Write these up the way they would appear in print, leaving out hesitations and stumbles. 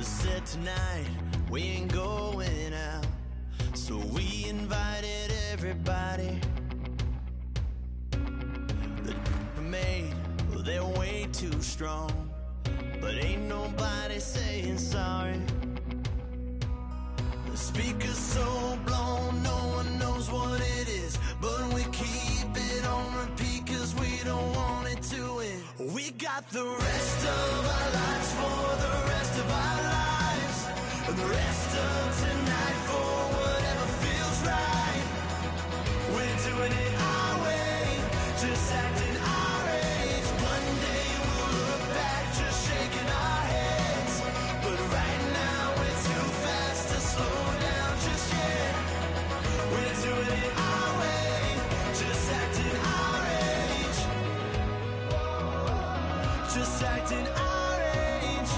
said tonight we ain't going out, so we invited everybody. The made, well, they're way too strong, but ain't nobody saying sorry. The speaker's so blown, no one knows what it is, but we keep it on repeat cause we don't want it to end. We got the rest of our lives for the rest of our lives, and the rest of tonight for whatever feels right. We're doing it our way, just acting our age. One day we'll look back just shaking our heads, but right now we're too fast to slow down just yet. We're doing it our way, just acting our age, just acting our age.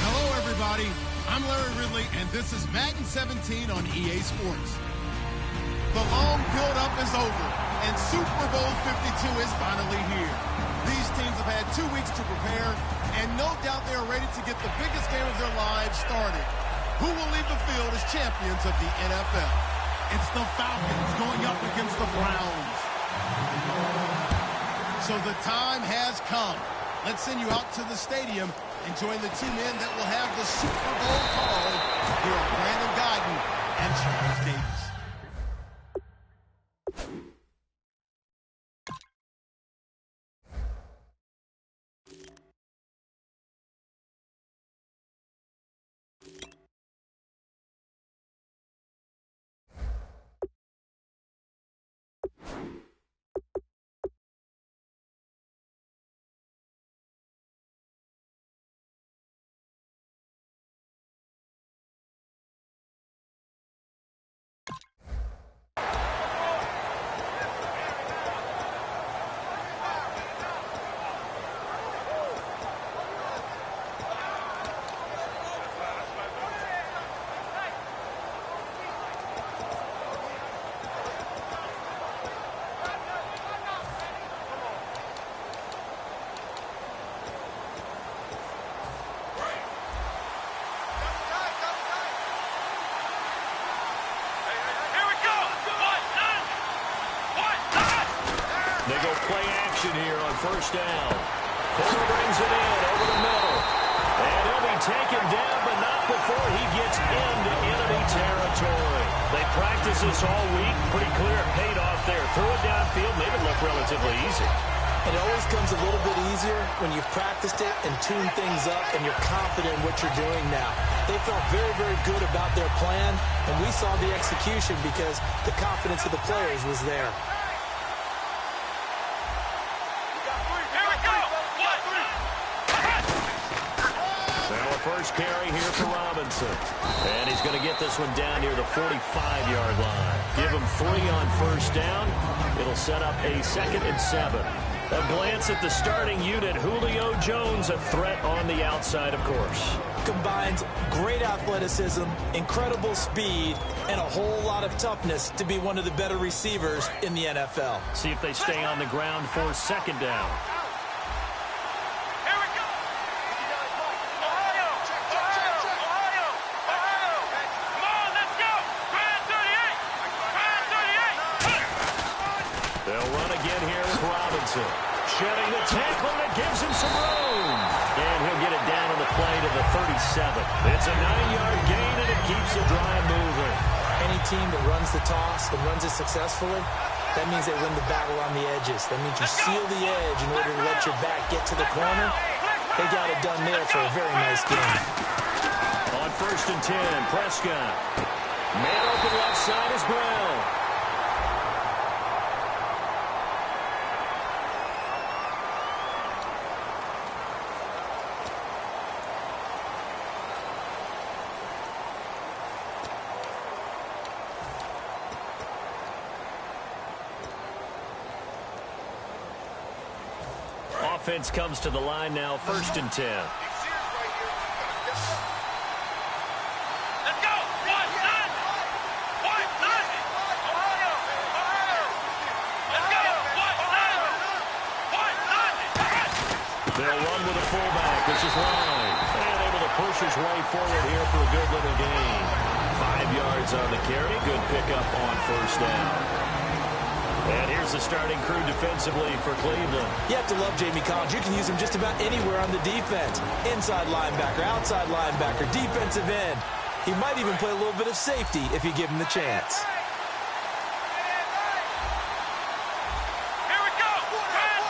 Hello, everybody. I'm Larry Ridley, and this is Madden 17 on EA Sports. The long build-up is over, and Super Bowl 52 is finally here. These teams have had 2 weeks to prepare, and no doubt they are ready to get the biggest game of their lives started. Who will leave the field as champions of the NFL? It's the Falcons going up against the Browns. So the time has come. Let's send you out to the stadium and join the two men that will have the Super Bowl call. Here are Brandon Guyton and Charles Davis. They go play action here on first down. Fuller brings it in over the middle. And he'll be taken down, but not before he gets into enemy territory. They practice this all week. Pretty clear it paid off there. Threw it downfield, made it look relatively easy. It always comes a little bit easier when you've practiced it and tuned things up and you're confident in what you're doing now. They felt very, very good about their plan, and we saw the execution because the confidence of the players was there. First carry here for Robinson. And he's going to get this one down near the 45-yard line. Give him 3 on first down. It'll set up a 2nd and 7. A glance at the starting unit. Julio Jones, a threat on the outside, of course. Combines great athleticism, incredible speed, and a whole lot of toughness to be one of the better receivers in the NFL. See if they stay on the ground for 2nd down. Shedding the tackle, and it gives him some room. And he'll get it down on the play to the 37. It's a 9-yard gain, and it keeps the drive moving. Any team that runs the toss and runs it successfully, that means they win the battle on the edges. That means you seal the edge in order to let your back get to the corner. They got it done there for a very nice game. On 1st and 10, Prescott. Man open left side is Brown. Offense comes to the line now, 1st and 10. fullback. This is line. And able to push his way forward here for a good little gain. 5 yards on the carry. Good pickup on first down. And here's the starting crew defensively for Cleveland. You have to love Jamie Collins. You can use him just about anywhere on the defense. Inside linebacker, outside linebacker, defensive end. He might even play a little bit of safety if you give him the chance. Here we go. Brand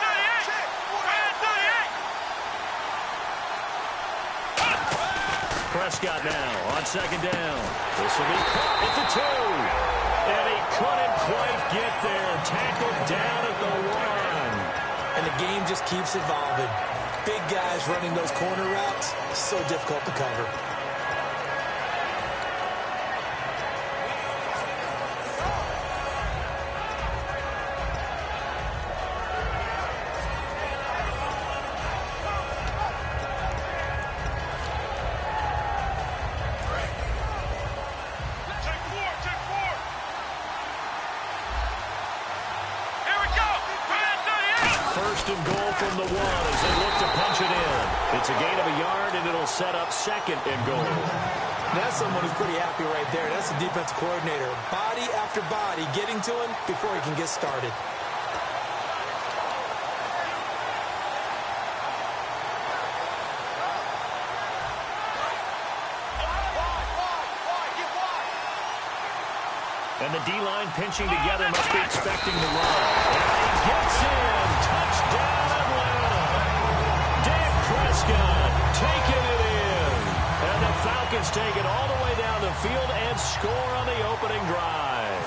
38. Prescott now on second down. This will be caught at the 2. And he couldn't quite get there. Tackled down at the 1. And the game just keeps evolving. Big guys running those corner routes, so difficult to cover. First and goal from the 1 as they look to punch it in. It's a gain of a yard, and it'll set up second and goal. That's someone who's pretty happy right there. That's the defensive coordinator. Body after body getting to him before he can get started. And the D-line pinching together must be expecting the run. And he gets in. Touchdown, Atlanta. Dak Prescott taking it in. And the Falcons take it all the way down the field and score on the opening drive.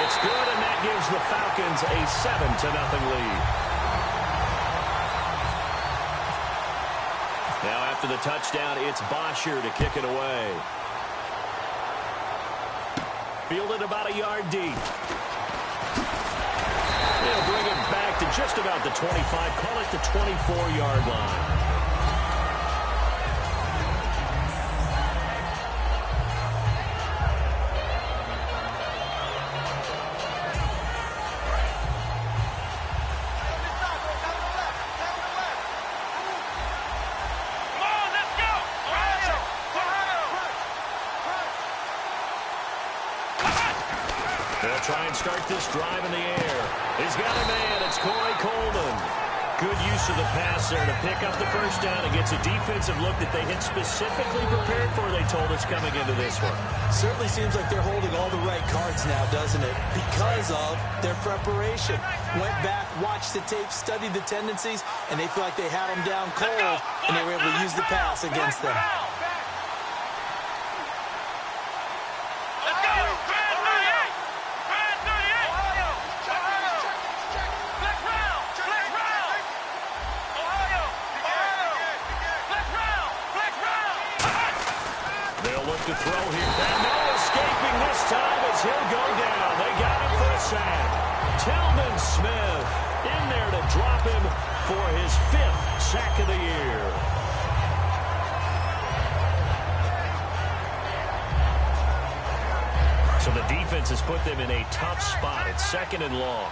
It's good, and that gives the Falcons a 7-0 lead. Now after the touchdown, it's Bosher to kick it away. Fielded about a yard deep. They'll bring it back to just about the 25. Call it the 24-yard line. They'll try and start this drive in the air. He's got a man. It's Corey Coleman. Good use of the pass there to pick up the first down. It gets a defensive look that they had specifically prepared for, they told us, coming into this one. Certainly seems like they're holding all the right cards now, doesn't it? Because of their preparation. Went back, watched the tape, studied the tendencies, and they feel like they had them down cold, and they were able to use the pass against them. To throw here. And no escaping this time as he'll go down. They got him for a sack. Talvin Smith in there to drop him for his 5th sack of the year. So the defense has put them in a tough spot. It's 2nd and long.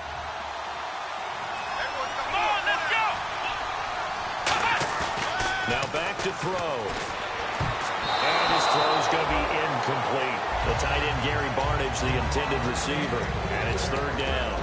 Now back to throw. And his throw's going to be incomplete. The tight end, Gary Barnage, the intended receiver. And it's 3rd down.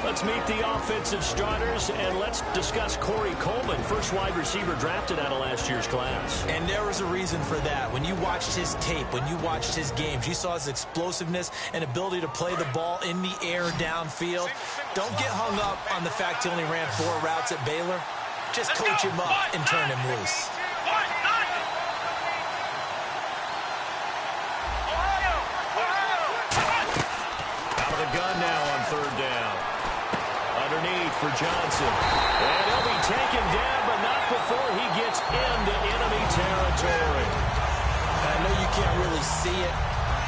Let's meet the offensive starters, and let's discuss Corey Coleman, first wide receiver drafted out of last year's class. And there was a reason for that. When you watched his tape, when you watched his games, you saw his explosiveness and ability to play the ball in the air downfield. Don't get hung up on the fact he only ran 4 routes at Baylor. Just coach him up and turn him loose. Gun now on 3rd down. Underneath for Johnson. And he'll be taken down, but not before he gets into enemy territory. I know you can't really see it,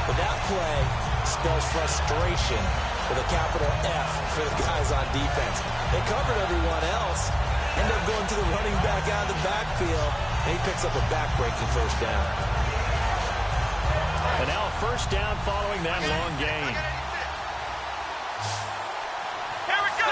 but that play spells frustration with a capital F for the guys on defense. They covered everyone else, end up going to the running back out of the backfield, and he picks up a back-breaking first down. And now a first down following that long gain. Here we go!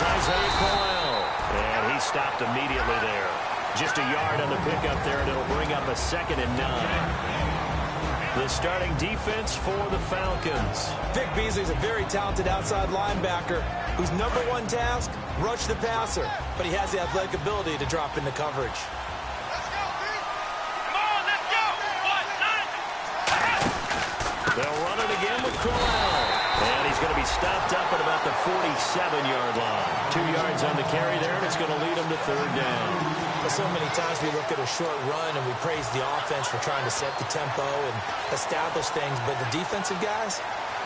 Isaiah Crowell. And he stopped immediately there. Just a yard on the pickup there, and it'll bring up a 2nd and 9. The starting defense for the Falcons. Vic Beasley's a very talented outside linebacker whose #1 task, rush the passer. But he has the athletic ability to drop into coverage. They'll run it again with Crowell. And he's going to be stopped up at about the 47-yard line. 2 yards on the carry there, and it's going to lead him to 3rd down. So many times we look at a short run and we praise the offense for trying to set the tempo and establish things, but the defensive guys,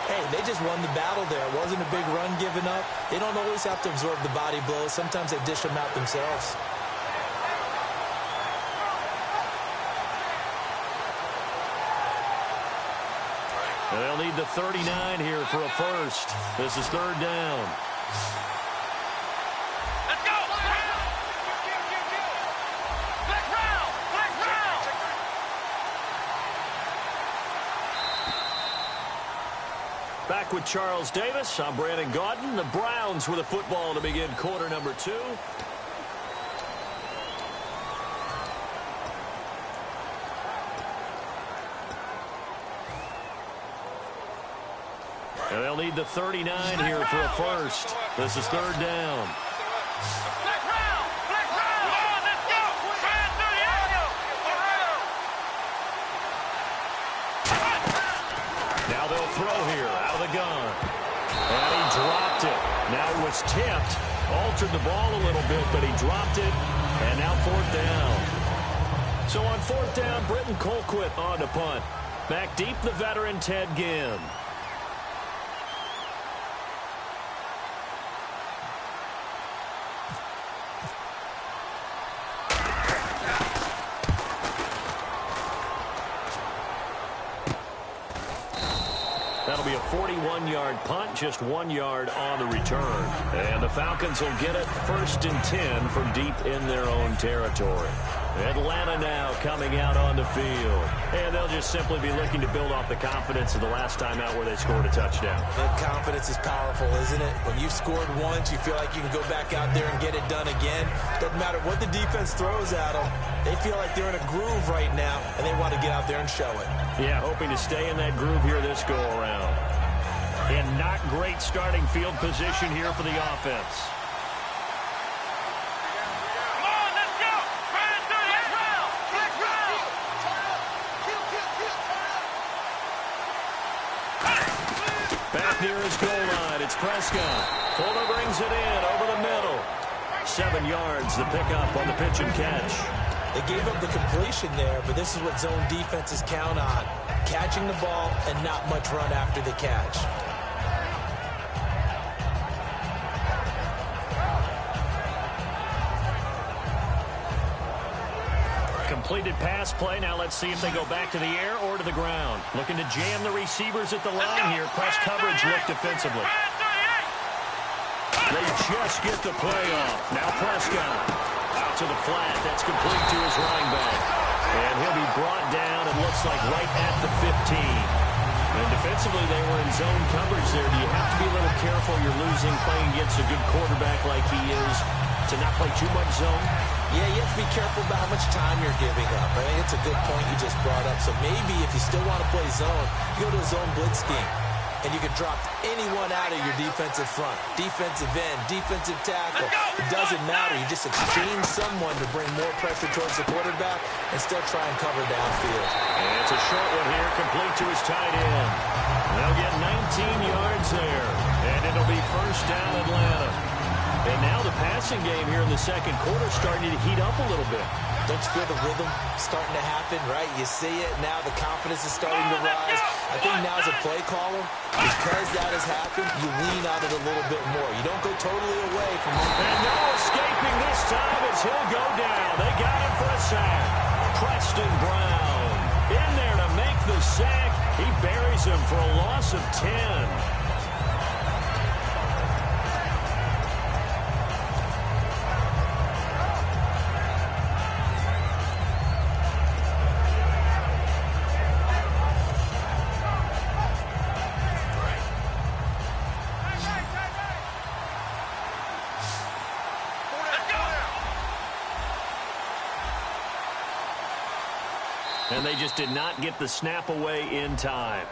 hey, they just won the battle there. It wasn't a big run given up. They don't always have to absorb the body blows. Sometimes they dish them out themselves. They'll need the 39 here for a first. This is 3rd down. Let's go! Black round! Black round! Back with Charles Davis. I'm Brandon Gaudin. The Browns with the football to begin quarter number 2. And they'll need the 39 here for a first. This is 3rd down. Black round! Black round! Come on, let's go! Fans through the angle! Now they'll throw here out of the gun. And he dropped it. Now it was tipped. Altered the ball a little bit, but he dropped it. And now 4th down. So on 4th down, Britton Colquitt on to punt. Back deep, the veteran Ted Ginn. That'll be a 41-yard punt, just 1 yard on the return. And the Falcons will get it 1st and 10 from deep in their own territory. Atlanta now coming out on the field. And they'll just simply be looking to build off the confidence of the last time out where they scored a touchdown. That confidence is powerful, isn't it? When you've scored once, you feel like you can go back out there and get it done again. Doesn't matter what the defense throws at them. They feel like they're in a groove right now, and they want to get out there and show it. Yeah, hoping to stay in that groove here this go-around. And not great starting field position here for the offense. Come on, let's go! Fans through the angle! Black round! Back near his goal line, it's Prescott. Fuller brings it in over the middle. 7 yards, the pickup on the pitch and catch. They gave up the completion there, but this is what zone defenses count on. Catching the ball and not much run after the catch. Completed pass play. Now let's see if they go back to the air or to the ground. Looking to jam the receivers at the line here. Press coverage look defensively. They just get the play off. Now Prescott out to the flat. That's complete to his running back. And he'll be brought down, it looks like, right at the 15. And defensively, they were in zone coverage there. Do you have to be a little careful? You're losing playing against a good quarterback like he is to not play too much zone? Yeah, you have to be careful about how much time you're giving up. I think it's a good point you just brought up. So maybe if you still want to play zone, you go to a zone blitz scheme. And you can drop anyone out of your defensive front. Defensive end, defensive tackle. It doesn't matter. You just exchange someone to bring more pressure towards the quarterback and still try and cover downfield. And it's a short one here, complete to his tight end. They'll get 19 yards there. And it'll be 1st down Atlanta. And now the passing game here in the second quarter starting to heat up a little bit. Don't you feel the rhythm starting to happen, right? You see it now. The confidence is starting to rise. I think now as a play caller, because that has happened, you lean on it a little bit more. You don't go totally away from it. And no escaping this time as he'll go down. They got him for a sack. Preston Brown in there to make the sack. He buries him for a loss of 10. And they just did not get the snap away in time.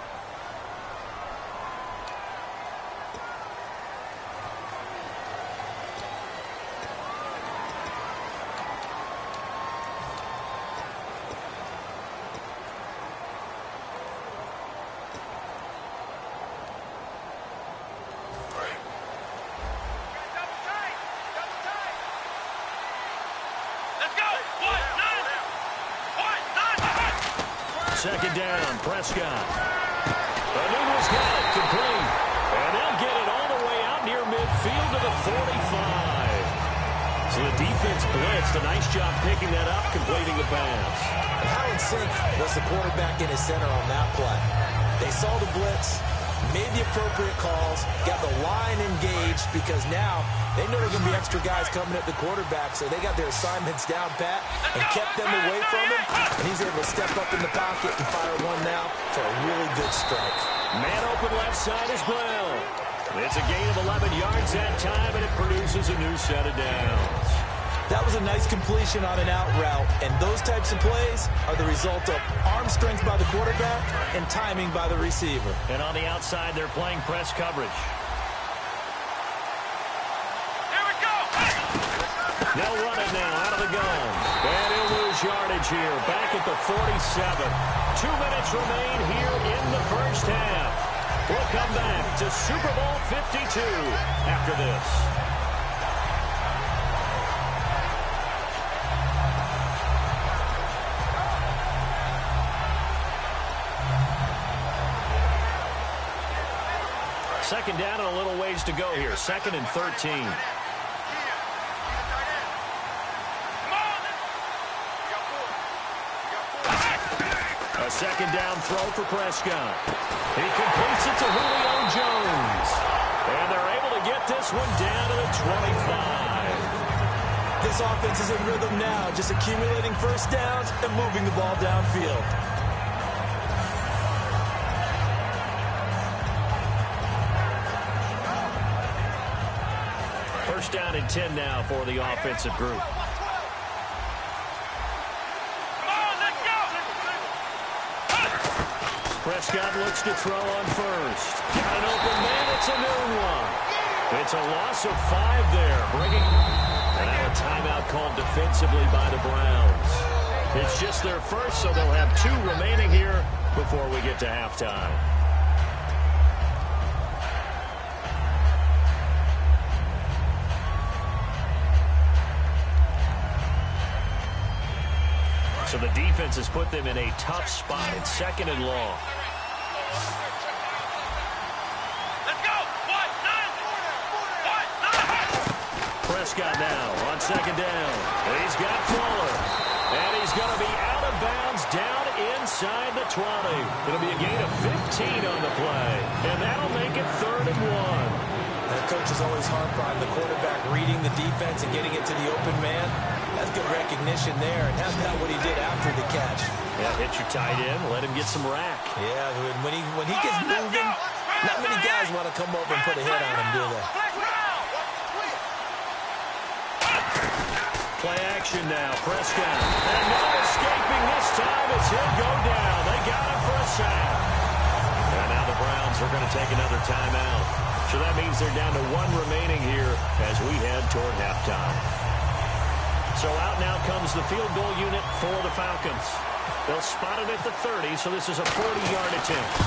Second down, Prescott. Anunwa's got it complete. And they'll get it all the way out near midfield to the 45. So the defense blitzed. A nice job picking that up, completing the pass. And how in sync was the quarterback in his center on that play? They saw the blitz, made the appropriate calls, got the line engaged because now they know there are going to be extra guys coming at the quarterback, so they got their assignments down pat and kept them away from him, and he's able to step up in the pocket and fire one now for a really good strike. Man open left side as well. It's a gain of 11 yards that time, and it produces a new set of downs. That was a nice completion on an out route, and those types of plays are the result of arm strength by the quarterback and timing by the receiver. And on the outside, they're playing press coverage. They'll run it now out of the gun. And he'll lose yardage here. Back at the 47. 2 minutes remain here in the first half. We'll come back to Super Bowl 52 after this. Second down and a little ways to go here. 2nd and 13. A second down throw for Prescott. He completes it to Julio Jones. And they're able to get this one down to the 25. This offense is in rhythm now, just accumulating first downs and moving the ball downfield. First down and 10 now for the offensive group. Prescott looks to throw on first. Got an open man. It's a new one. It's a loss of 5 there. Bringing and now a timeout called defensively by the Browns. It's just their first, so they'll have 2 remaining here before we get to halftime. So the defense has put them in a tough spot. It's 2nd and long. Let's go! Prescott now on 2nd down. He's got Fuller. And he's going to be out of bounds down inside the 20. It'll be a gain of 15 on the play. And that'll make it 3rd and 1. The coach is always harp on the quarterback reading the defense and getting it to the open man. That's good recognition there, and that's not what he did after the catch. Yeah, hit your tight end, let him get some rack. Yeah, when he gets moving, not many guys want to come over and put a hit on him, do they? Play action now, Prescott. And no escaping this time as he'll go down. They got him for a sack. And now the Browns are going to take another timeout. So that means they're down to 1 remaining here as we head toward halftime. So out now comes the field goal unit for the Falcons. They'll spot it at the 30, so this is a 40-yard attempt.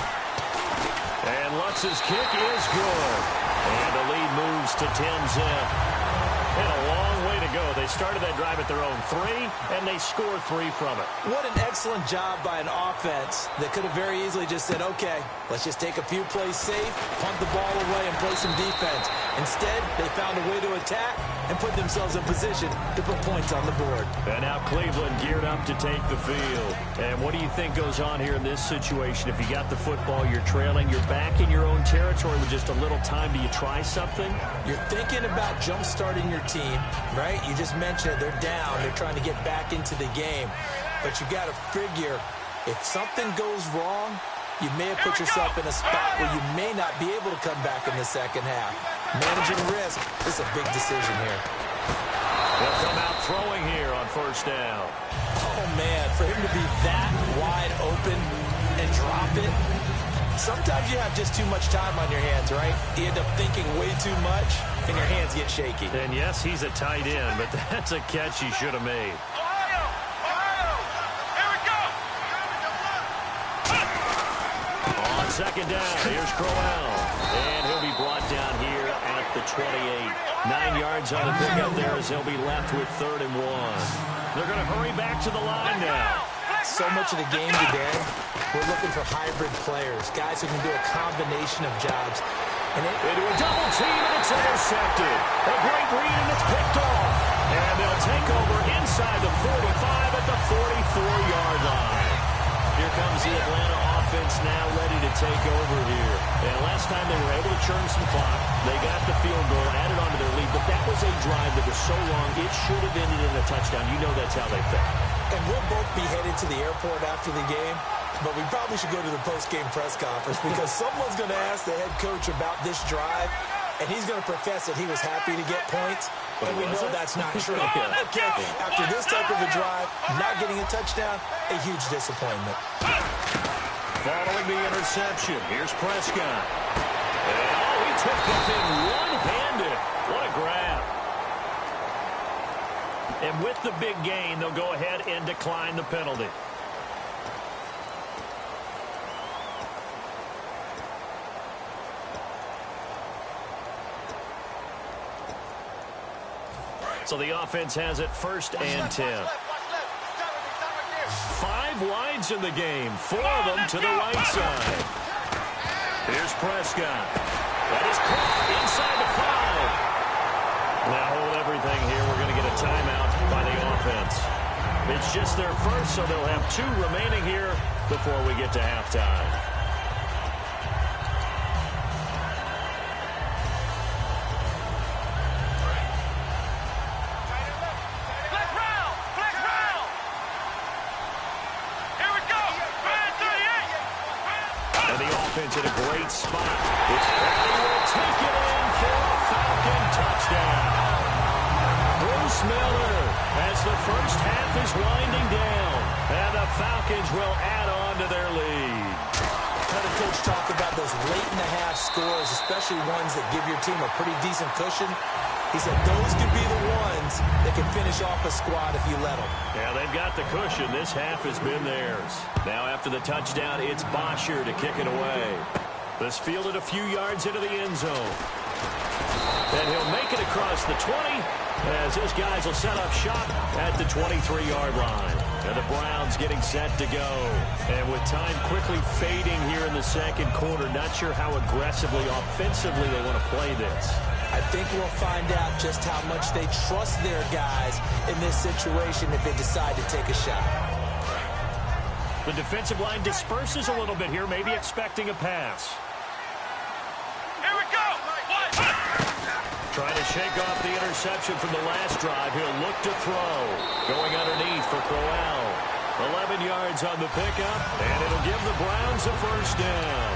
And Lutz's kick is good. And the lead moves to 10-zip. And a long way to go. They started that drive at their own 3, and they scored 3 from it. What an excellent job by an offense that could have very easily just said, okay, let's just take a few plays safe, punt the ball away, and play some defense. Instead, they found a way to attack and put themselves in position to put points on the board. And now Cleveland geared up to take the field. And what do you think goes on here in this situation? If you got the football, you're trailing, you're back in your own territory with just a little time. Do you try something? You're thinking about jump-starting your team, right? You just mentioned it. They're down. They're trying to get back into the game. But you got to figure, if something goes wrong, you may have put yourself in a spot where you may not be able to come back in the second half. Managing risk is a big decision here. They'll come out throwing here on first down. Oh, man, for him to be that wide open and drop it. Sometimes you have just too much time on your hands, right? You end up thinking way too much, and your hands get shaky. And, yes, he's a tight end, but that's a catch he should have made. Here we go! On second down, here's Crowell. And he'll be brought down here at the 28. 9 yards on the pickup there as he'll be left with 3rd and 1. They're going to hurry back to the line now. So much of the game today, we're looking for hybrid players, guys who can do a combination of jobs. And into a double team, and it's intercepted. A great read, and it's picked off. And they'll take over inside the 45 at the 44-yard line. Here comes the Atlanta offense now ready to take over here. And last time they were able to churn some clock. They got the field goal, added on to their lead, but that was a drive that was so long, it should have ended in a touchdown. You know that's how they felt. And we'll both be headed to the airport after the game, but we probably should go to the post-game press conference because someone's going to ask the head coach about this drive, and he's going to profess that he was happy to get points, and we know that's not true. Okay, after this type of a drive, not getting a touchdown, a huge disappointment. Following the interception, here's Prescott. And he took the thing one-handed. What a grab. And with the big gain, they'll go ahead and decline the penalty. So the offense has it 1st and 10. 5 wides in the game, 4 of them to the right side. Here's Prescott. That is caught inside the 5. Now hold everything here. We're going to get a timeout by the offense. It's just their first, so they'll have 2 remaining here before we get to halftime. In a great spot. It's Bradley will take it in for a Falcon touchdown. Bruce Miller as the first half is winding down. And the Falcons will add on to their lead. Kind of coach talk about those late-in-the-half scores, especially ones that give your team a pretty decent cushion. He said those could be the ones that can finish off a squad if you let them. Yeah, they've got the cushion. This half has been theirs. Now after the touchdown, it's Bosher to kick it away. This fielded a few yards into the end zone. And he'll make it across the 20 as his guys will set up shop at the 23-yard line. And the Browns getting set to go. And with time quickly fading here in the second quarter, not sure how aggressively, offensively they want to play this. I think we'll find out just how much they trust their guys in this situation if they decide to take a shot. The defensive line disperses a little bit here, maybe expecting a pass. Here we go! Trying to shake off the interception from the last drive. He'll look to throw. Going underneath for Crowell. 11 yards on the pickup, and it'll give the Browns a first down.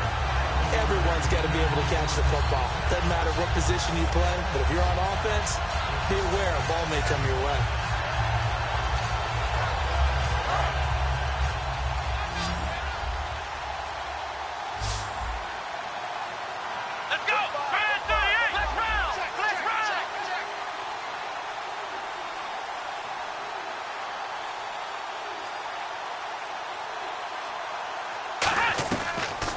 Everyone's got to be able to catch the football. Doesn't matter what position you play, but if you're on offense, be aware a ball may come your way. Let's go! Brand 38! Let's round! Let's round!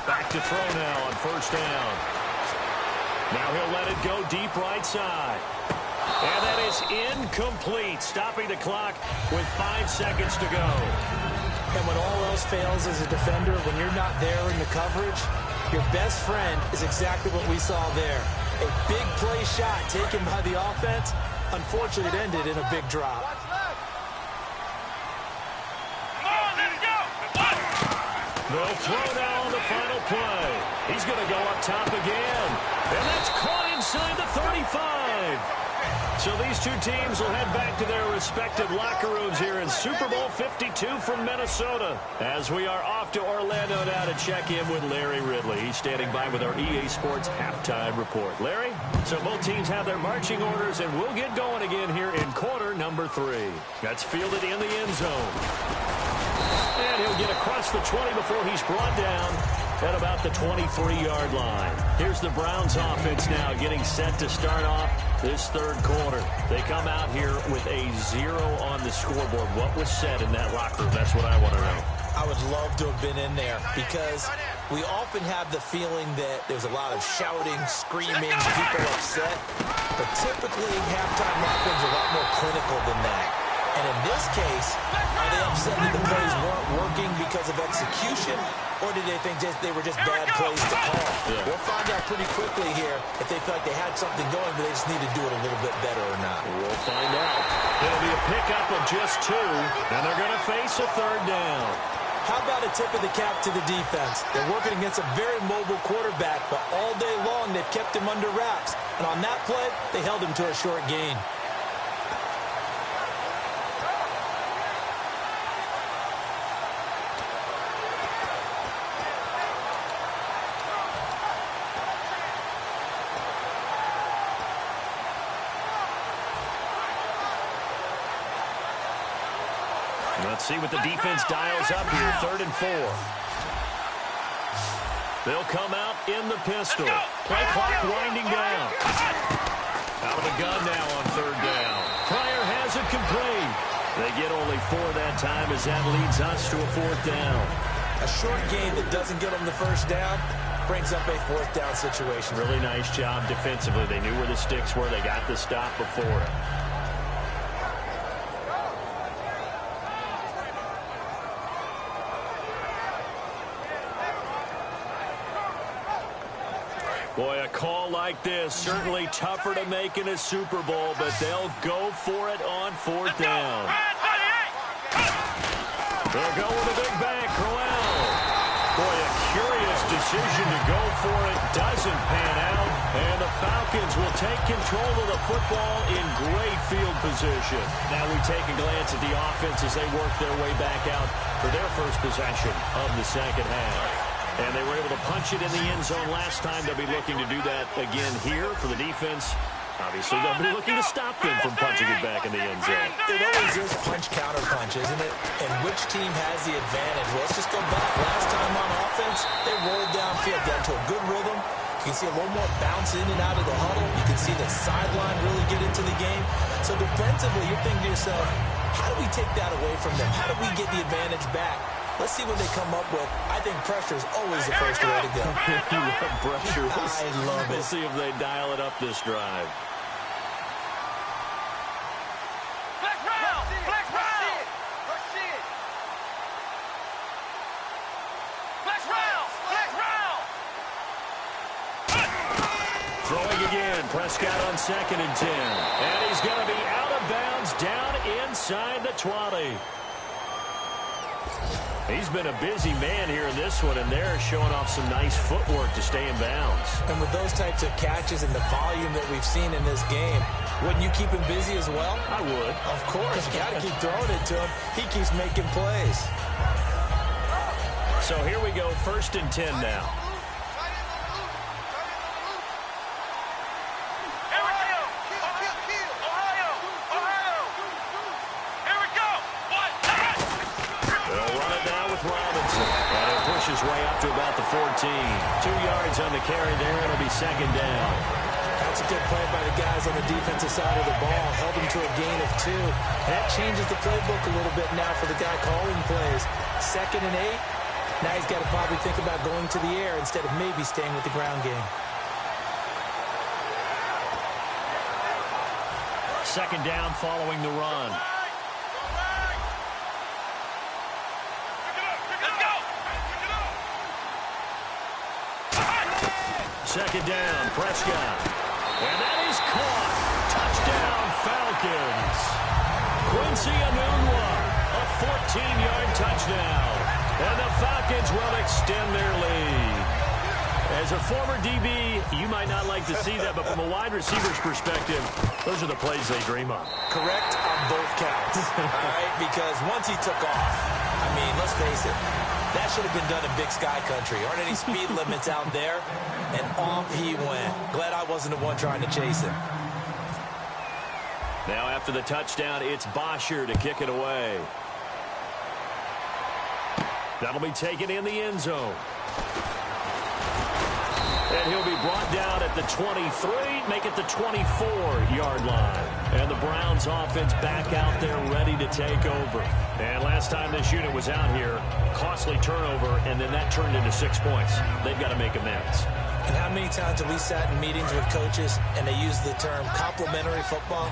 Back to throw now on first down. Now he'll let it go deep right side. And that is incomplete, stopping the clock with 5 seconds to go. And when all else fails as a defender, when you're not there in the coverage, your best friend is exactly what we saw there. A big play shot taken by the offense. Unfortunately, it ended in a big drop. They'll throw now on the final play. He's going to go up top again. And that's caught inside the 35. So these two teams will head back to their respective locker rooms here in Super Bowl 52 from Minnesota. As we are off to Orlando now to check in with Larry Ridley. He's standing by with our EA Sports halftime report. Larry, so both teams have their marching orders, and we'll get going again here in quarter number 3. That's fielded in the end zone. And he'll get across the 20 before he's brought down at about the 23-yard line. Here's the Browns offense now getting set to start off this third quarter. They come out here with a 0 on the scoreboard. What was said in that locker room? That's what I want to know. I would love to have been in there because we often have the feeling that there's a lot of shouting, screaming, people upset. But typically, halftime locker rooms are a lot more clinical than that. And in this case, are they upset that the plays weren't working because of execution, or did they think they were just bad plays to call? Yeah. We'll find out pretty quickly here if they feel like they had something going, but they just need to do it a little bit better or not. We'll find out. It'll be a pickup of just 2, and they're going to face a third down. How about a tip of the cap to the defense? They're working against a very mobile quarterback, but all day long they've kept him under wraps. And on that play, they held him to a short gain. Let's see what the defense dials up here. 3rd and 4. They'll come out in the pistol. Play clock winding down. Out of the gun now on 3rd down. Pryor has it complete. They get only 4 that time as that leads us to a 4th down. A short gain that doesn't get them the first down brings up a 4th down situation. Really nice job defensively. They knew where the sticks were. They got the stop before it. Boy, a call like this, certainly tougher to make in a Super Bowl, but they'll go for it on 4th down. They'll go with a big bang, Crowell. Boy, a curious decision to go for it. Doesn't pan out, and the Falcons will take control of the football in great field position. Now we take a glance at the offense as they work their way back out for their first possession of the second half. And they were able to punch it in the end zone last time. They'll be looking to do that again here for the defense. Obviously, they'll be looking to stop them from punching it back in the end zone. It always is punch-counter-punch, isn't it? And which team has the advantage? Well, let's just go back. Last time on offense, they rolled downfield, got to a good rhythm. You can see a little more bounce in and out of the huddle. You can see the sideline really get into the game. So defensively, you're thinking to yourself, how do we take that away from them? How do we get the advantage back? Let's see what they come up with. I think pressure is always the first way to go. You love pressure. I love it. We'll see if they dial it up this drive. Flex round! Flex round! Flex round! Flex round! Throwing again. Prescott on 2nd and 10. And he's going to be out of bounds down inside the 20. He's been a busy man here in this one, and they're showing off some nice footwork to stay in bounds. And with those types of catches and the volume that we've seen in this game, wouldn't you keep him busy as well? I would. Of course. You got to keep throwing it to him. He keeps making plays. So here we go, 1st and 10 now. His way up to about the 14. 2 yards on the carry there. It'll be 2nd down. That's a good play by the guys on the defensive side of the ball. Held him to a gain of 2. That changes the playbook a little bit now for the guy calling plays. 2nd and 8. Now he's got to probably think about going to the air instead of maybe staying with the ground game. 2nd down following the run. Second down, Prescott. And that is caught. Touchdown, Falcons. Quincy Enunwa, a 14-yard touchdown. And the Falcons will extend their lead. As a former DB, you might not like to see that, but from a wide receiver's perspective, those are the plays they dream of. Correct on both counts, all right? Because once he took off, I mean, let's face it, that should have been done in Big Sky Country. Aren't any speed limits out there? And off he went. Glad I wasn't the one trying to chase him. Now after the touchdown, it's Bosher to kick it away. That'll be taken in the end zone. And he'll be brought down at the 23, make it the 24-yard line. And the Browns offense back out there ready to take over. And last time this unit was out here, costly turnover, and then that turned into 6 points. They've got to make amends. And how many times have we sat in meetings with coaches and they use the term complementary football?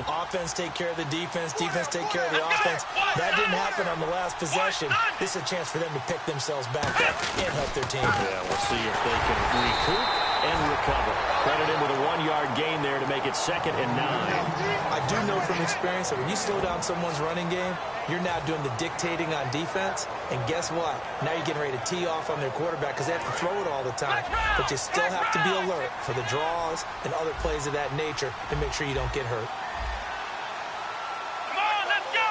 Offense take care of the defense, defense take care of the offense. That didn't happen on the last possession. This is a chance for them to pick themselves back up and help their team. Yeah, we'll see if they can recoup and recover. Credit him with a 1-yard gain there to make it 2nd and 9. I do know from experience that when you slow down someone's running game, you're now doing the dictating on defense. And guess what? Now you're getting ready to tee off on their quarterback because they have to throw it all the time. But you still have to be alert for the draws and other plays of that nature to make sure you don't get hurt. Come on, let's go!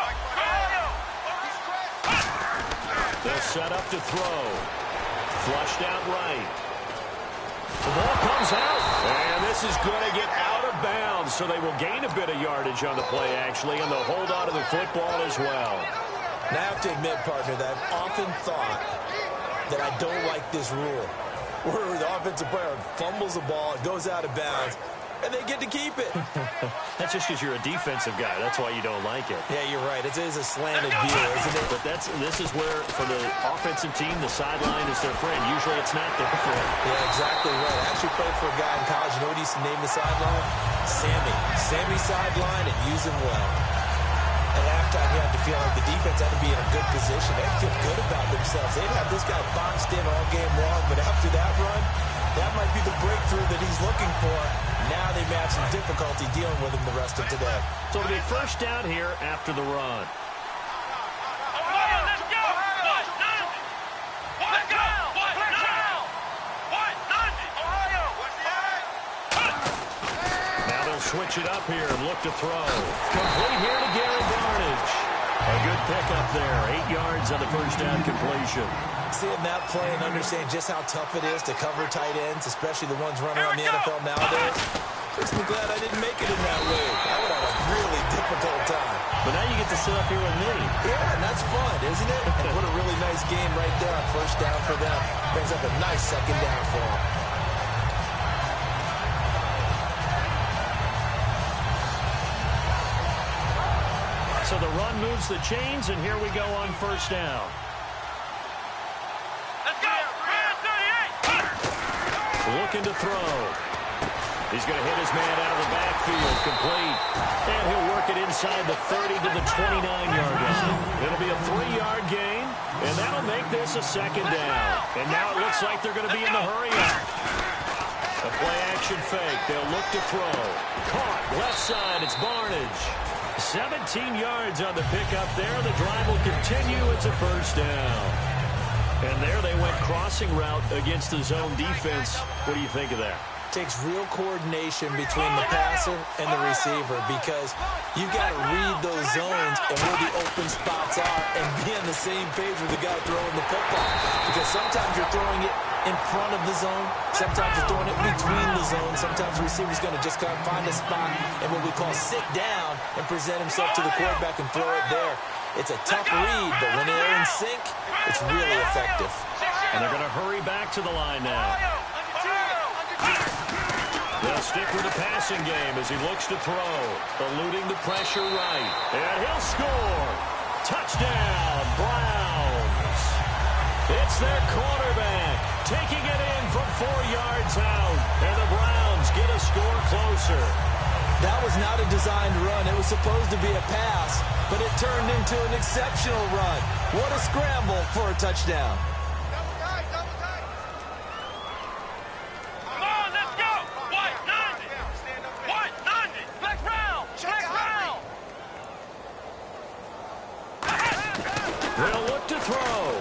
They'll set up to throw. Flushed out right. The ball comes out, and this is going to get out of bounds, so they will gain a bit of yardage on the play, actually, and they'll hold on to the football as well. Now, I have to admit, partner, that I've often thought that I don't like this rule, where the offensive player fumbles the ball, it goes out of bounds, and they get to keep it. That's just because you're a defensive guy. That's why you don't like it. Yeah, you're right. It is a slanted view, isn't it? But this is where, for the offensive team, the sideline is their friend. Usually it's not their friend. Yeah, exactly right. I actually played for a guy in college. You know what he used to name the sideline? Sammy. Sammy sideline, and use him well. At halftime, you had to feel like the defense had to be in a good position. They feel good about themselves. They'd have this guy boxed in all game long, but after that run, that might be the breakthrough that he's looking for. Now they may have some difficulty dealing with him the rest of today. So it'll be first down here after the run. Let's go! Let's go! Now they'll switch it up here and look to throw. Complete here to Gary Barnage. A good pickup there. 8 yards on the first down completion. Seeing that play and understand just how tough it is to cover tight ends, especially the ones running around the NFL nowadays, makes me glad I didn't make it in that league. I would have a really difficult time. But now you get to sit up here with me. Yeah, and that's fun, isn't it? And what a really nice game right there on first down for them. Brings up a nice second down for them. So the run moves the chains, and here we go on first down. Let's go! 38! Looking to throw. He's going to hit his man out of the backfield, complete. And he'll work it inside the 30 to the 29-yard line. It'll be a 3-yard gain, and that'll make this a second down. And now it looks like they're going to be in the hurry-up. A play-action fake. They'll look to throw. Caught, left side, it's Barnage. 17 yards on the pickup there. The drive will continue. It's a first down. And there they went crossing route against the zone defense. What do you think of that? Takes real coordination between the passer and the receiver because you've got to read those zones and where the open spots are and be on the same page with the guy throwing the football. Because sometimes you're throwing it in front of the zone. Sometimes you're throwing it between the zones. Sometimes the receiver's going to just kind of find a spot and what we call sit down and present himself to the quarterback and throw it there. It's a tough read, but when they're in sync, it's really effective. And they're going to hurry back to the line now. They'll stick with the passing game as he looks to throw. Eluding the pressure right. And he'll score. Touchdown, Browns. It's their quarterback taking it in from 4 yards out. And the Browns get a score closer. That was not a designed run. It was supposed to be a pass, but it turned into an exceptional run. What a scramble for a touchdown. Come on, let's go! 190! 190! Flex round! Flex round! They'll look to throw.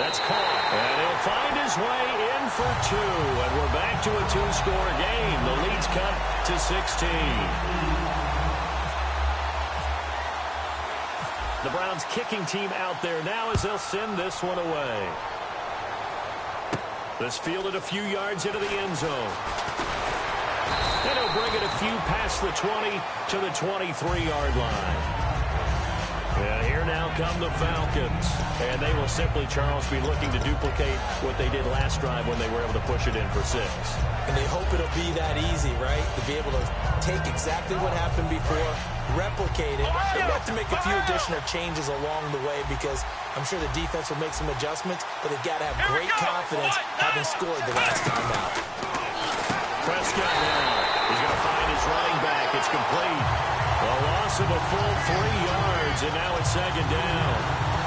That's caught. And he'll find his way in for 2. And we're back to a 2-score game. The lead's cut to 16. The Browns kicking team out there now as they'll send this one away. This fielded a few yards into the end zone. And he'll bring it a few past the 20 to the 23-yard line. And here now come the Falcons. And they will simply, Charles, be looking to duplicate what they did last drive when they were able to push it in for 6. And they hope it'll be that easy, right? To be able to take exactly what happened before, replicate it. They have to make a few additional changes along the way because I'm sure the defense will make some adjustments, but they've got to have great confidence having scored the last time out. Prescott now. He's going to find his running back. It's complete. A loss of a full 3 yards, and now it's second down.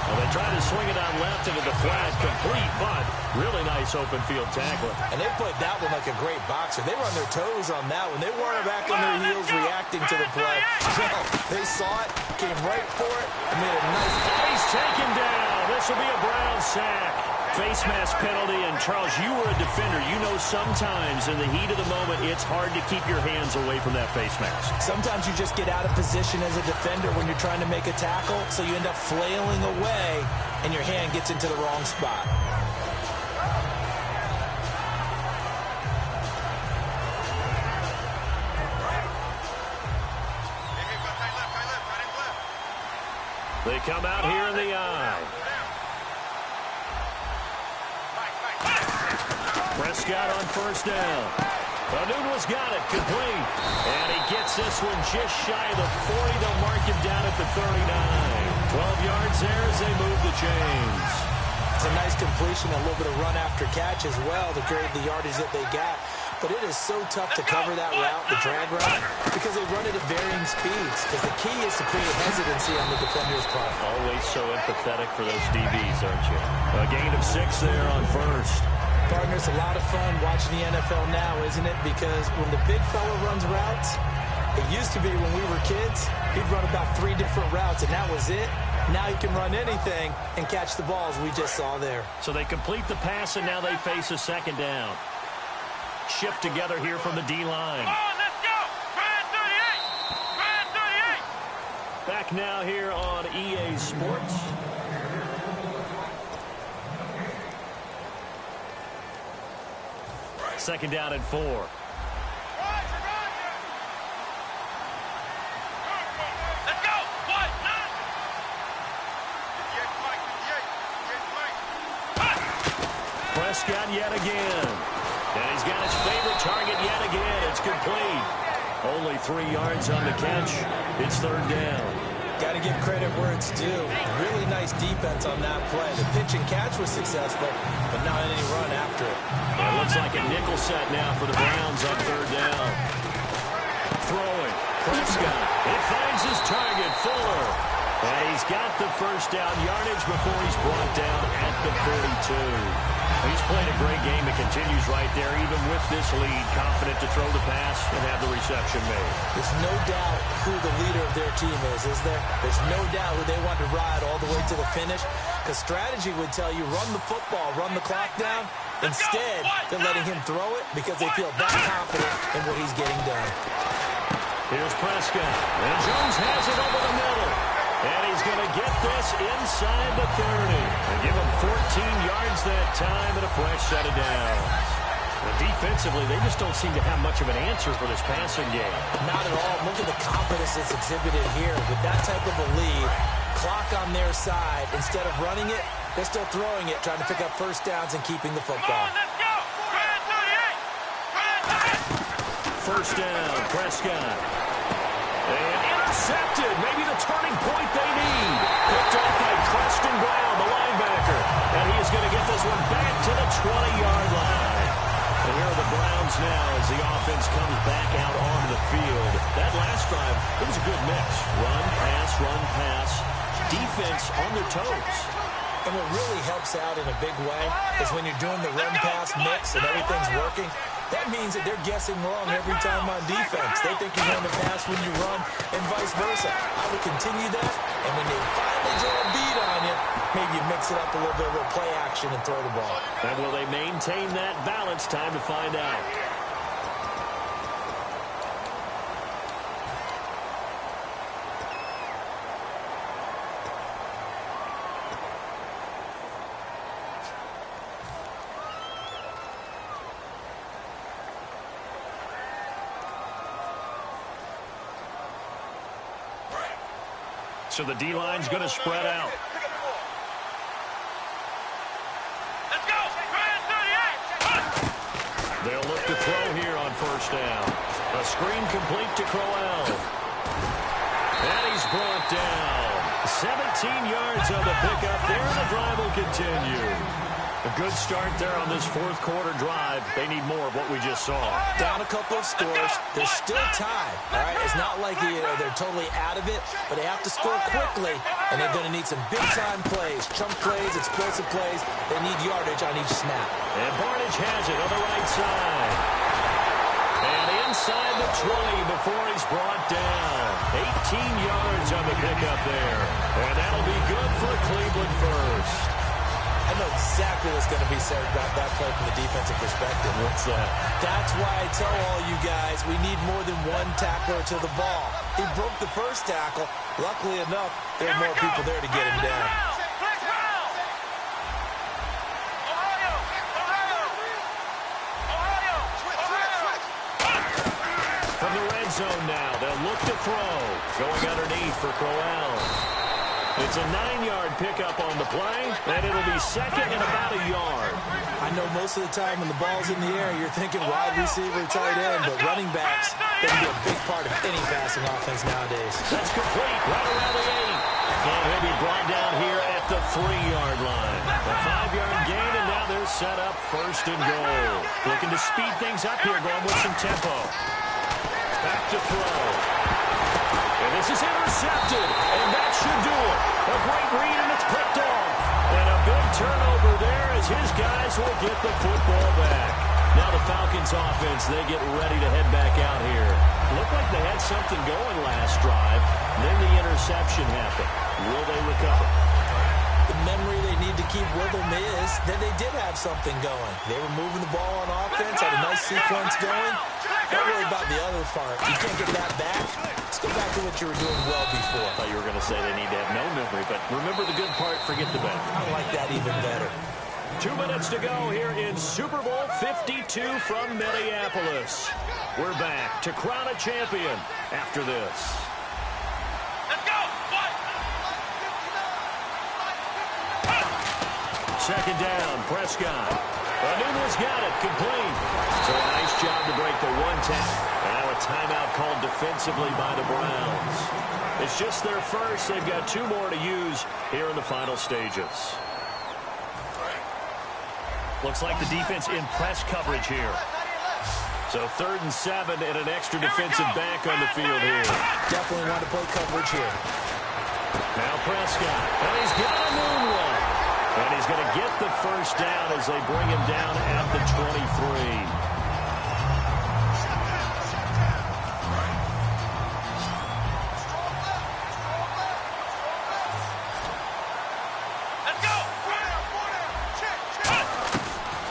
Well, they try to swing it on left into the flat, complete, but really nice open field tackle. And they played that one like a great boxer. They were on their toes on that one. They weren't back on their heels reacting to the play. No, they saw it, came right for it, and made a nice play. He's taken down. This will be a Brown sack. Face mask penalty, and Charles, you were a defender. You know sometimes in the heat of the moment, it's hard to keep your hands away from that face mask. Sometimes you just get out of position as a defender when you're trying to make a tackle, so you end up flailing away, and your hand gets into the wrong spot. They come out here in the eye. Prescott on first down. Nunez got it, complete. And he gets this one just shy of the 40. They'll mark him down at the 39. 12 yards there as they move the chains. It's a nice completion, a little bit of run after catch as well to create the yardage that they got. But it is so tough to cover that route, the drag route, because they run it at varying speeds. Because the key is to create hesitancy on the defender's part. Always so empathetic for those DBs, aren't you? A gain of 6 there on first. Partners, a lot of fun watching the NFL now, isn't it? Because when the big fella runs routes, it used to be when we were kids, he'd run about 3 different routes, and that was it. Now he can run anything and catch the balls we just saw there. So they complete the pass, and now they face a second down. Shift together here from the D-line. Let's go! Brand 38! Brand 38! Back now here on EA Sports. Second down and 4. Let's go! What? Prescott yet again. And he's got his favorite target yet again. It's complete. Only 3 yards on the catch. It's third down. Got to give credit where it's due. Really nice defense on that play. The pitch and catch was successful, but not any run after it. It looks like a nickel set now for the Browns on third down. Throwing. Prescott. It finds his target, Fuller. And he's got the first down yardage before he's brought down at the 42. He's played a great game. It continues right there, even with this lead, confident to throw the pass and have the reception made. There's no doubt who the leader of their team is there? There's no doubt who they want to ride all the way to the finish, because strategy would tell you run the football, run the clock down. Instead, they're letting him throw it because they feel that confident in what he's getting done. Here's Prescott, and Jones has it over the middle. And he's going to get this inside the 30. And give him 14 yards that time and a fresh set of downs. And defensively, they just don't seem to have much of an answer for this passing game. Not at all. Look at the confidence that's exhibited here. With that type of a lead, clock on their side, instead of running it, they're still throwing it, trying to pick up first downs and keeping the football. Let's go! Brand 38! First down, Prescott. And intercepted. Maybe the turning point they need. Picked off by Preston Brown, the linebacker. And he is going to get this one back to the 20-yard line. And here are the Browns now as the offense comes back out onto the field. That last drive, it was a good mix. Run, pass, defense on their toes. And what really helps out in a big way is when you're doing the run-pass mix and everything's working, that means that they're guessing wrong every time on defense. They think you're going to pass when you run and vice versa. I would continue that, and when they finally draw a beat on you, maybe you mix mix it up a little bit, a little play action, and throw the ball. And will they maintain that balance? Time to find out. So the D-line's going to spread out. Let's go. They'll look to throw here on first down. A screen complete to Crowell. And he's brought down. 17 yards on the pickup there, and the drive will continue. A good start there on this fourth quarter drive. They need more of what we just saw. Down a couple of scores. They're still tied. All right, it's not like they're totally out of it, but they have to score quickly, and they're going to need some big-time plays, chunk plays, explosive plays. They need yardage on each snap. And Barnage has it on the right side. And inside the 20 before he's brought down. 18 yards on the pickup there. And that'll be good for Cleveland first. I know exactly what's going to be said about that play from the defensive perspective. What's that? That's why I tell all you guys we need more than one tackler to the ball. He broke the first tackle. Luckily enough, there are more people there to get him down. From the red zone now, they'll look to throw. Going underneath for Crowell. It's a 9-yard pickup on the play, and it'll be second and about a yard. I know most of the time when the ball's in the air, you're thinking wide receiver, tight end, but running backs, they can be a big part of any passing offense nowadays. That's complete, right around the 8. And he'll be brought down here at the 3-yard line. A 5-yard gain, and now they're set up first and goal. Looking to speed things up here, going with some tempo. Back to throw. And this is intercepted, and that should do it. A great read, and it's picked off. And a big turnover there as his guys will get the football back. Now the Falcons offense, they get ready to head back out here. Looked like they had something going last drive. Then the interception happened. Will they recover? The memory they need to keep with them is that they did have something going. They were moving the ball on offense, had a nice sequence going. Don't worry about the other part. You can't get that back. Let's go back to what you were doing well before. I thought you were going to say they need to have no memory, but remember the good part, forget the bad. I like that even better. 2 minutes to go here in Super Bowl 52 from Minneapolis. We're back to crown a champion after this. Let's go. Second down, Prescott. Newman's got it, complete. So a nice job to break the 1 tackle. Now a timeout called defensively by the Browns. It's just their first. They've got 2 more to use here in the final stages. Looks like the defense in press coverage here. So 3rd and 7 and an extra defensive back on the field here. Definitely want to play coverage here. Now Prescott, and he's got a moonwalk. And he's going to get the first down as they bring him down at the 23. Let's go.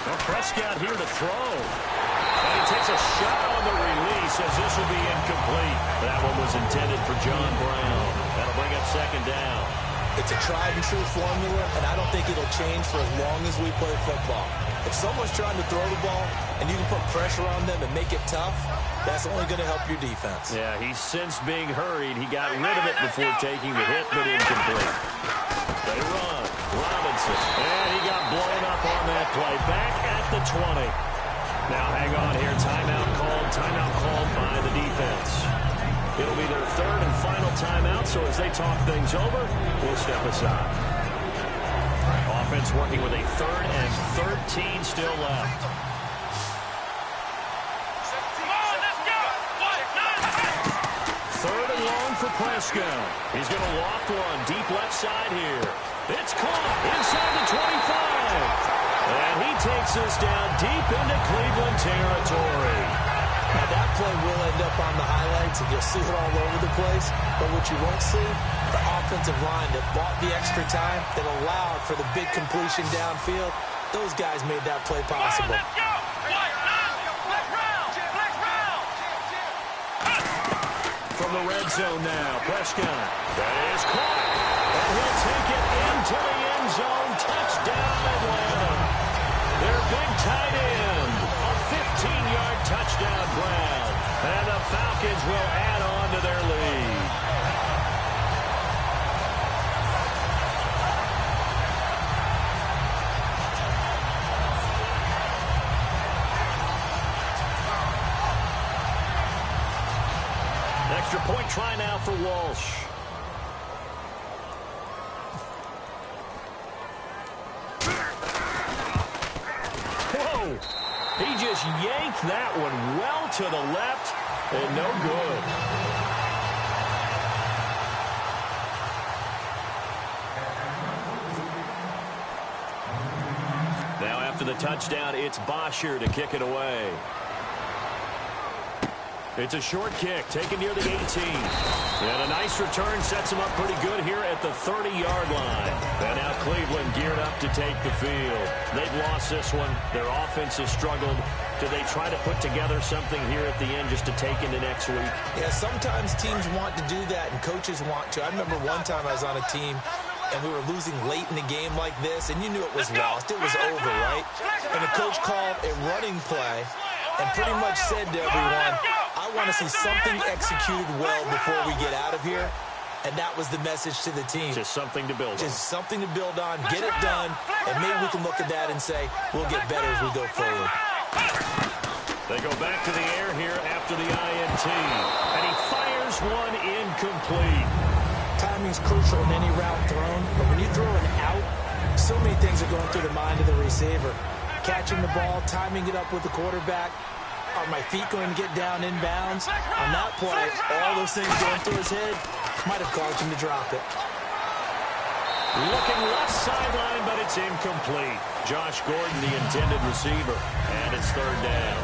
Well, Prescott here to throw. And he takes a shot on the release as this will be incomplete. That one was intended for John Brown. That'll bring up second down. It's a tried-and-true formula, and I don't think it'll change for as long as we play football. If someone's trying to throw the ball and you can put pressure on them and make it tough, that's only going to help your defense. Yeah, he's since being hurried. He got rid of it before taking the hit, but incomplete. They run. Robinson. And he got blown up on that play. Back at the 20. Now hang on here. Timeout called by the defense. It'll be their 3rd and final timeout, so as they talk things over, we'll step aside. Offense working with a 3rd and 13 still left. Come on, let's go. 3rd and long for Prescott. He's going to loft one deep left side here. It's caught inside the 25. And he takes us down deep into Cleveland territory. Now, that play will end up on the highlights, and you'll see it all over the place. But what you won't see, the offensive line that bought the extra time, that allowed for the big completion downfield, those guys made that play possible. Let's go! Black round! From the red zone now, Prescott. That is caught. And he'll take it into the end zone. Touchdown, Atlanta. Their big tight end. A 15-yard touchdown grab. And the Falcons will add on to their lead. Extra point try now for Walsh. Whoa! He just yanked that one well to the left and no good. Now after the touchdown, it's Bosher to kick it away. It's a short kick, taken near the 18. And a nice return sets him up pretty good here at the 30-yard line. And now Cleveland geared up to take the field. They've lost this one. Their offense has struggled. Do they try to put together something here at the end just to take into next week? Yeah, sometimes teams want to do that, and coaches want to. I remember one time I was on a team, and we were losing late in the game like this, and you knew it was lost. It was over, right? And the coach called a running play and pretty much said to everyone, I want to see something executed well before we get out of here. And that was the message to the team. Just something to build on. Just something to build on, get it done, and maybe we can look at that and say, we'll get better as we go forward. They go back to the air here after the INT. And he fires one incomplete. Timing's crucial in any route thrown, but when you throw an out, so many things are going through the mind of the receiver. Catching the ball, timing it up with the quarterback. Are my feet going to get down inbounds? On that play, all those things going through his head might have caused him to drop it. Looking left sideline, but it's incomplete. Josh Gordon, the intended receiver, and it's third down.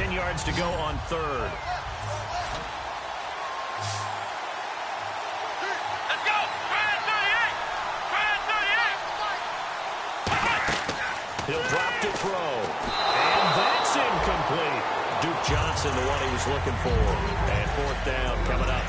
Yards to go on third. Let's go! Brad 38! He'll drop to throw. And that's incomplete. Duke Johnson, the one he was looking for. And fourth down coming up.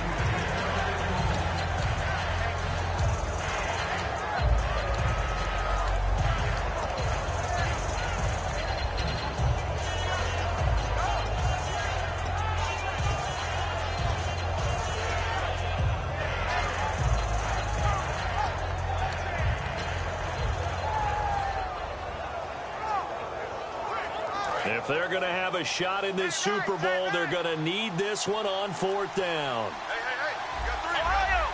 If they're going to have a shot in this Super Bowl, they're going to need this one on fourth down. Hey, you got three. Ohio!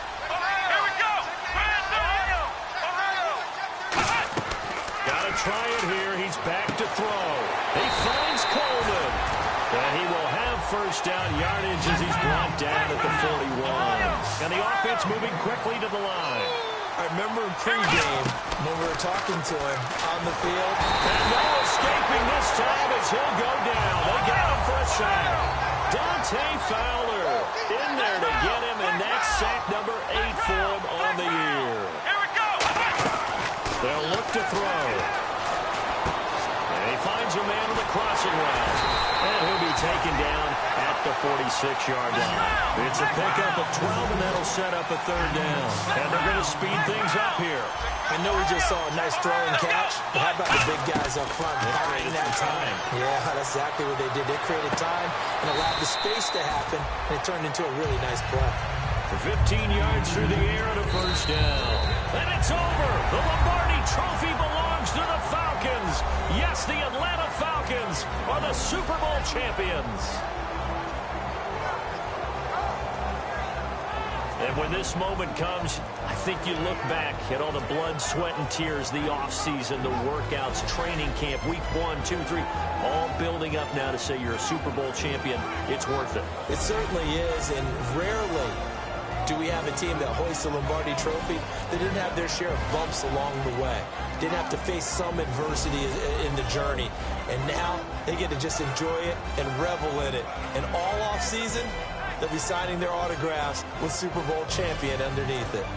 Here we go! Brad 38! Got to try it here. He's back to throw. He finds Coleman. And he will have first down yardage as he's brought down at the 41. And the offense moving quickly to the line. I remember in pregame when we were talking to him on the field. And no escaping this time as he'll go down. They got him for a sack. Dante Fowler in there to get him, and that's sack number 8 for him on the year. Here we go! They'll look to throw. And he finds a man on the crossing route. And he'll be taken down at the 46-yard line. It's a pickup of 12, and that'll set up a third down. And they're going to speed things up here. I know we just saw a nice throw and catch, but how about the big guys up front creating that time? Yeah, that's exactly what they did. They created time and allowed the space to happen, and it turned into a really nice play. 15 yards through the air and a first down. And it's over. The Lombardi Trophy belongs to the Falcons. Yes, the Atlanta Falcons are the Super Bowl champions. And when this moment comes, I think you look back at all the blood, sweat, and tears, the offseason, the workouts, training camp, week 1, 2, 3, all building up now to say you're a Super Bowl champion. It's worth it. It certainly is, and rarely do we have a team that hoists the Lombardi Trophy that didn't have their share of bumps along the way, didn't have to face some adversity in the journey, and now they get to just enjoy it and revel in it. And all offseason, they'll be signing their autographs with Super Bowl champion underneath it.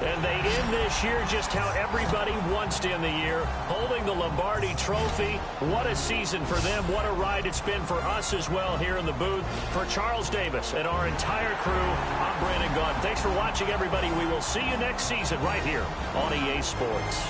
And they end this year just how everybody wants to end the year, holding the Lombardi Trophy. What a season for them. What a ride it's been for us as well here in the booth. For Charles Davis and our entire crew, I'm Brandon Gaudin. Thanks for watching, everybody. We will see you next season right here on EA Sports.